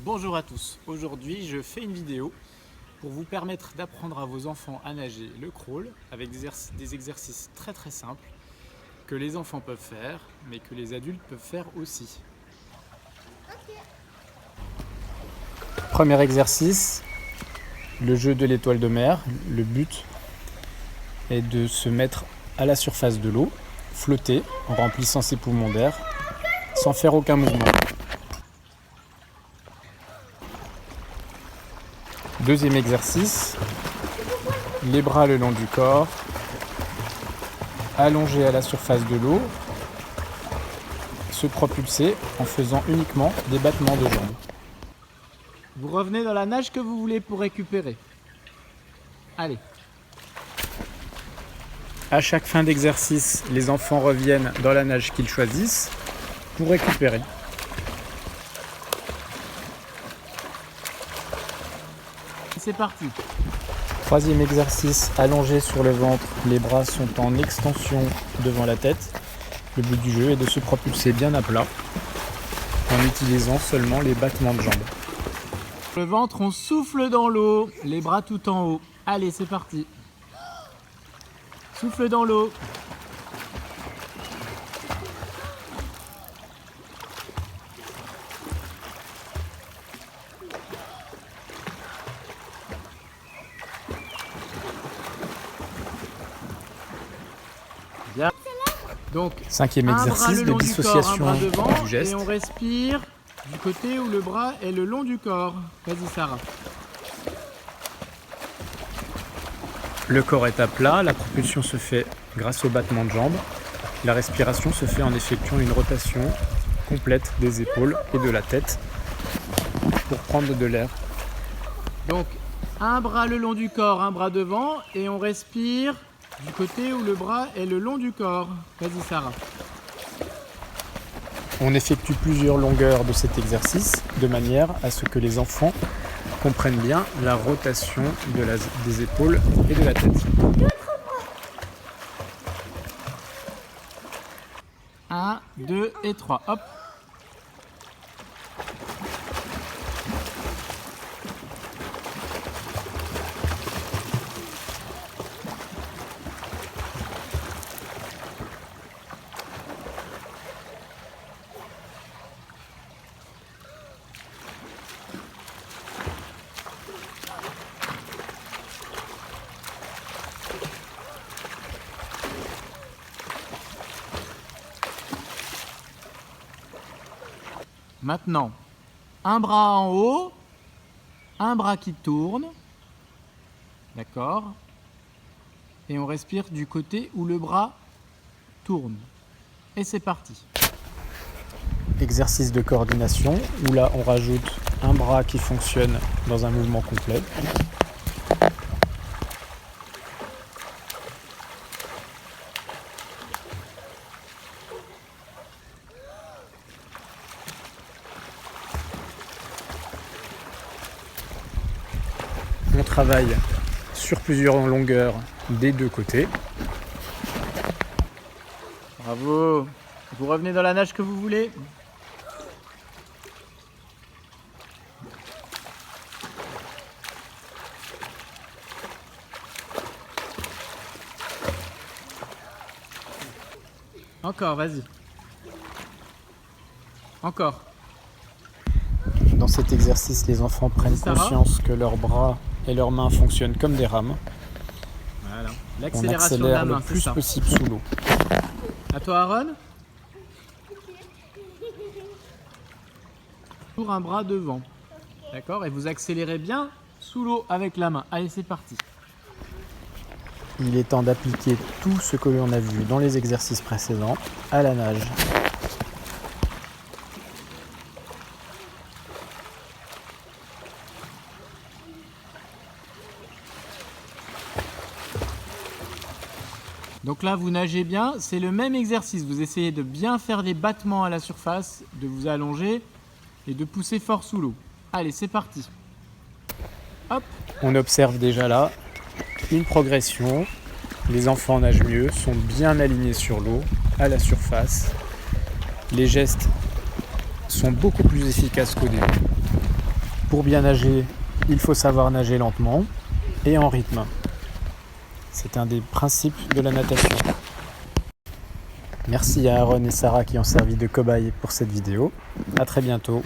Bonjour à tous, aujourd'hui je fais une vidéo pour vous permettre d'apprendre à vos enfants à nager le crawl avec des exercices très simples que les enfants peuvent faire mais que les adultes peuvent faire aussi. Premier exercice, le jeu de l'étoile de mer. Le but est de se mettre à la surface de l'eau, flotter en remplissant ses poumons d'air sans faire aucun mouvement. Deuxième exercice, les bras le long du corps, allongés à la surface de l'eau, se propulser en faisant uniquement des battements de jambes. Vous revenez dans la nage que vous voulez pour récupérer. Allez. À chaque fin d'exercice, les enfants reviennent dans la nage qu'ils choisissent pour récupérer. C'est parti. Troisième exercice, allongé sur le ventre, les bras sont en extension devant la tête. Le but du jeu est de se propulser bien à plat en utilisant seulement les battements de jambes. Le ventre, on souffle dans l'eau, les bras tout en haut. Allez, c'est parti. Souffle dans l'eau. Bien. Donc, cinquième exercice de dissociation du geste. Et on respire du côté où le bras est le long du corps. Vas-y Sarah. Le corps est à plat, la propulsion se fait grâce au battement de jambes. La respiration se fait en effectuant une rotation complète des épaules et de la tête pour prendre de l'air. Donc, un bras le long du corps, un bras devant, et on respire du côté où le bras est le long du corps. Vas-y Sarah. On effectue plusieurs longueurs de cet exercice de manière à ce que les enfants comprennent bien la rotation des épaules et de la tête. 1, 2 et 3. Hop. Maintenant, un bras en haut, un bras qui tourne, d'accord, et on respire du côté où le bras tourne. Et c'est parti. Exercice de coordination, où là on rajoute un bras qui fonctionne dans un mouvement complet. On travaille sur plusieurs longueurs des deux côtés. Bravo! Vous revenez dans la nage que vous voulez. Encore, vas-y. Encore. Dans cet exercice, les enfants prennent conscience que leurs bras et leurs mains fonctionnent comme des rames. Voilà. L'accélération de la main, le plus possible sous l'eau. À toi, Aaron. Pour un bras devant. D'accord. Et vous accélérez bien sous l'eau avec la main. Allez, c'est parti. Il est temps d'appliquer tout ce que l'on a vu dans les exercices précédents à la nage. Donc là, vous nagez bien, c'est le même exercice. Vous essayez de bien faire des battements à la surface, de vous allonger et de pousser fort sous l'eau. Allez, c'est parti. Hop. On observe déjà là une progression. Les enfants nagent mieux, sont bien alignés sur l'eau, à la surface. Les gestes sont beaucoup plus efficaces qu'au début. Pour bien nager, il faut savoir nager lentement et en rythme. C'est un des principes de la natation. Merci à Aaron et Sarah qui ont servi de cobayes pour cette vidéo. À très bientôt.